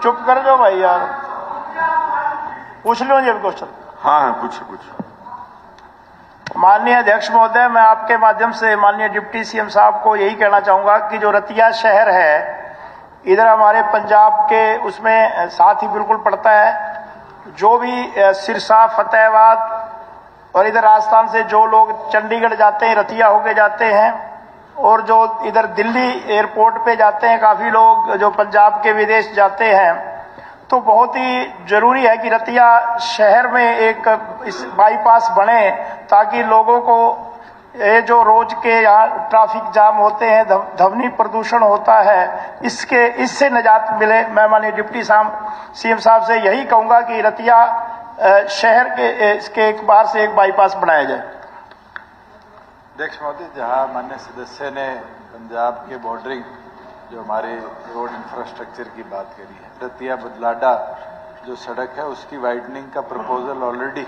चुप कर दो भाई यार, पूछ लो जी क्वेश्चन। हाँ पूछो। माननीय अध्यक्ष महोदय, मैं आपके माध्यम से माननीय डिप्टी सीएम साहब को यही कहना चाहूंगा कि जो रतिया शहर है इधर हमारे पंजाब के उसमें साथ ही बिल्कुल पड़ता है। जो भी सिरसा, फतेहाबाद और इधर राजस्थान से जो लोग चंडीगढ़ जाते हैं रतिया होके जाते हैं, और जो इधर दिल्ली एयरपोर्ट पे जाते हैं काफी लोग जो पंजाब के विदेश जाते हैं, तो बहुत ही जरूरी है कि रतिया शहर में एक इस बाईपास बने ताकि लोगों को ये जो रोज के यहाँ ट्रैफिक जाम होते हैं, ध्वनि प्रदूषण होता है, इससे निजात मिले। मैं माननीय डिप्टी सीएम साहब से यही कहूंगा कि रतिया शहर के इसके एक बाहर से एक बाईपास बनाया जाए। अध्यक्ष महोदय, जहां माननीय सदस्य ने पंजाब के बॉर्डरिंग जो हमारे रोड इंफ्रास्ट्रक्चर की बात करी है, रतिया बदलाडा जो सड़क है उसकी वाइडनिंग का प्रपोजल ऑलरेडी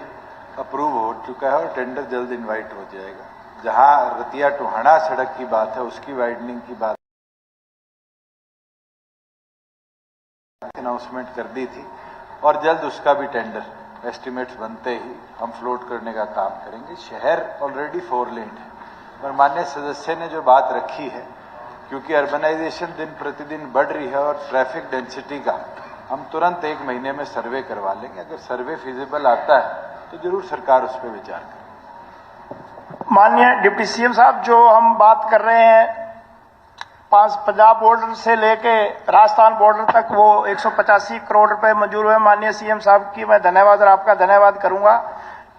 अप्रूव हो चुका है और टेंडर जल्द इनवाइट हो जाएगा। जहां रतिया टोहाना सड़क की बात है उसकी वाइडनिंग की बात अनाउंसमेंट कर दी थी और जल्द उसका भी टेंडर एस्टिमेट्स बनते ही हम फ्लोट करने का काम करेंगे। शहर ऑलरेडी 4 लेन है, पर माननीय सदस्य ने जो बात रखी है, क्योंकि अर्बनाइजेशन दिन प्रतिदिन बढ़ रही है और ट्रैफिक डेंसिटी का हम तुरंत 1 महीने में सर्वे करवा लेंगे। अगर सर्वे फिजिबल आता है तो जरूर सरकार उस पर विचार करेगी। माननीय डिप्टी सीएम साहब, जो हम बात कर रहे हैं पंजाब बॉर्डर से लेके राजस्थान बॉर्डर तक, वो 185 करोड़ रुपए मंजूर हुए। माननीय सीएम साहब की मैं धन्यवाद और आपका धन्यवाद करूंगा।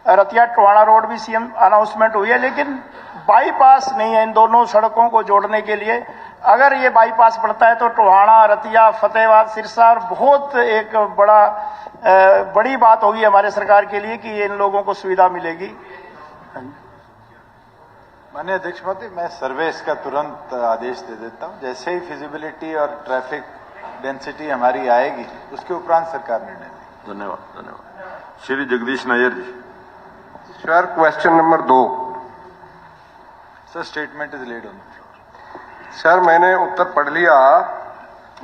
रतिया टोहाना रोड भी सीएम अनाउंसमेंट हुई है, लेकिन बाईपास नहीं है इन दोनों सड़कों को जोड़ने के लिए। अगर ये बाईपास बढ़ता है तो टोहाना, रतिया, फतेहाबाद, सिरसा बहुत एक बड़ी बात होगी हमारे सरकार के लिए कि इन लोगों को सुविधा मिलेगी। माननीय अध्यक्ष महोदय, मैं सर्वे इसका तुरंत आदेश दे देता हूं। जैसे ही फिजिबिलिटी और ट्रैफिक डेंसिटी हमारी आएगी उसके उपरांत सरकार निर्णय लेगी। धन्यवाद। Shri Jagdish Nair ji. Sir, question number 2। Sir, statement is laid on the floor. Sir, मैंने उत्तर पढ़ लिया,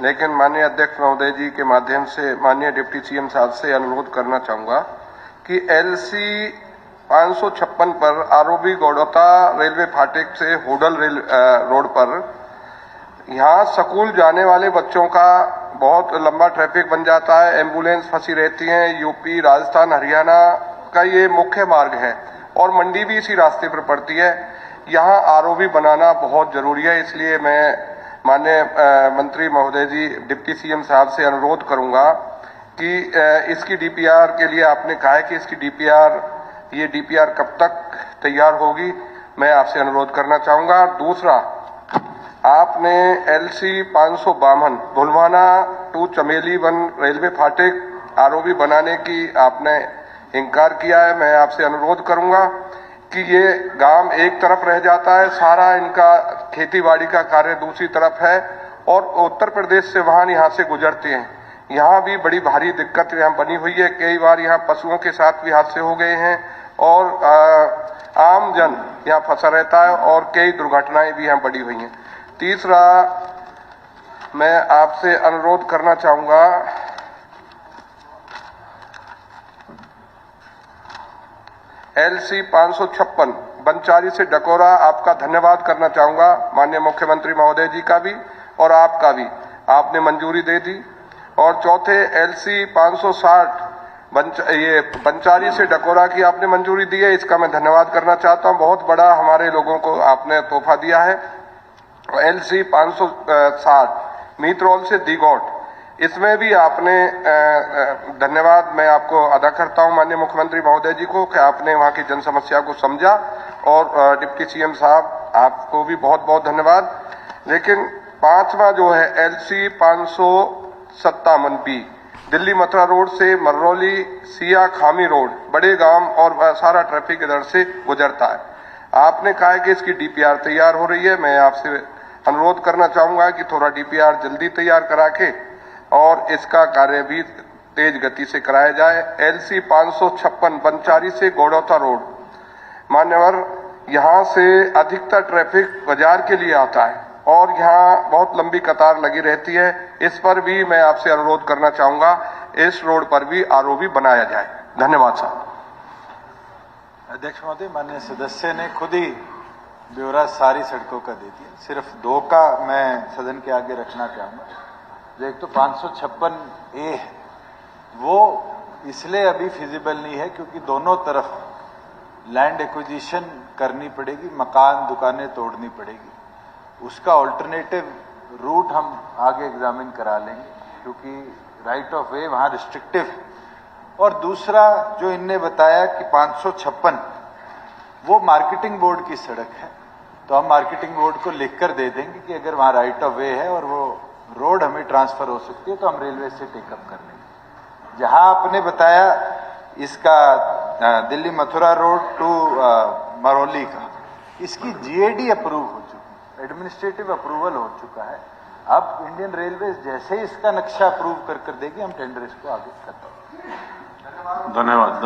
लेकिन माननीय अध्यक्ष महोदय जी के माध्यम से माननीय डिप्टी सीएम साहब से अनुरोध करना चाहूंगा कि LC 556 पर आरोबी गौड़ौता रेलवे फाटक से होडल रोड पर यहाँ स्कूल जाने वाले बच्चों का बहुत लंबा ट्रैफिक बन जाता है। एम्बुलेंस फंसी रहती हैं। यूपी, राजस्थान, हरियाणा का ये मुख्य मार्ग है और मंडी भी इसी रास्ते पर पड़ती है। यहाँ ROB बनाना बहुत जरूरी है। इसलिए मैं माननीय मंत्री महोदय जी, डिप्टी सीएम साहब से अनुरोध करूंगा कि इसकी DPR के लिए आपने कहा है कि इसकी ये DPR कब तक तैयार होगी, मैं आपसे अनुरोध करना चाहूंगा। दूसरा, आपने LC 552 भुलवाना टू चमेली 1 रेलवे फाटक ROB बनाने की आपने इनकार किया है। मैं आपसे अनुरोध करूंगा कि ये गांव एक तरफ रह जाता है, सारा इनका खेतीबाड़ी का कार्य दूसरी तरफ है और उत्तर प्रदेश से वाहन यहाँ से गुजरते हैं। यहाँ भी बड़ी भारी दिक्कत यहाँ बनी हुई है। कई बार यहाँ पशुओं के साथ भी हादसे हो गए हैं और आम जन यहाँ फंसा रहता है और कई दुर्घटनाएं भी यहाँ बढ़ी हुई हैं। तीसरा, मैं आपसे अनुरोध करना चाहूंगा LC 556 बंचारी से डकोरा, आपका धन्यवाद करना चाहूंगा, माननीय मुख्यमंत्री महोदय जी का भी और आपका भी, आपने मंजूरी दे दी। और चौथे, LC 560 बंचारी से डकोरा की आपने मंजूरी दी है, इसका मैं धन्यवाद करना चाहता हूं। बहुत बड़ा हमारे लोगों को आपने तोहफा दिया है। LC 560 मीतरौल से दीगोट, इसमें भी आपने धन्यवाद मैं आपको अदा करता हूं माननीय मुख्यमंत्री महोदय जी को कि आपने वहां की जन समस्या को समझा। और डिप्टी सीएम साहब, आपको भी बहुत बहुत धन्यवाद। लेकिन 5वां जो है LC 557B Delhi Mathura road से मरौली सिया खामी रोड, बड़े गांव और सारा ट्रैफिक इधर से गुजरता है। आपने कहा है कि इसकी DPR तैयार हो रही है। मैं आपसे अनुरोध करना चाहूंगा कि थोड़ा DPR जल्दी तैयार करा के और इसका कार्य भी तेज गति से कराया जाए। LC 556 बंचारी से गौड़ौता रोड, मान्यवर, यहाँ से अधिकतर ट्रैफिक बाजार के लिए आता है और यहाँ बहुत लंबी कतार लगी रहती है। इस पर भी मैं आपसे अनुरोध करना चाहूंगा, इस रोड पर भी आरओबी बनाया जाए। धन्यवाद साहब। अध्यक्ष महोदय, माननीय सदस्य ने खुद ही ब्यौरा सारी सड़कों का दे दिया। सिर्फ 2 का मैं सदन के आगे रखना चाहूंगा। जो एक तो 556A है, वो इसलिए अभी फिजिबल नहीं है क्योंकि दोनों तरफ लैंड एक्विजिशन करनी पड़ेगी, मकान दुकानें तोड़नी पड़ेगी। उसका ऑल्टरनेटिव रूट हम आगे एग्जामिन करा लेंगे क्योंकि राइट ऑफ वे वहां रिस्ट्रिक्टिव है। और दूसरा जो इनने बताया कि 556 वो मार्केटिंग बोर्ड की सड़क है, तो हम मार्केटिंग बोर्ड को लिखकर दे देंगे कि अगर वहां राइट ऑफ वे है और वो रोड हमें ट्रांसफर हो सकती है तो हम रेलवे से टेकअप कर लेंगे। जहां आपने बताया इसका दिल्ली मथुरा रोड टू मरौली का, इसकी जीएडी अप्रूव हो चुकी है, एडमिनिस्ट्रेटिव अप्रूवल हो चुका है। अब इंडियन रेलवे जैसे ही इसका नक्शा अप्रूव कर देगी हम टेंडर इसको आगे करते हैं। धन्यवाद धन्यवाद।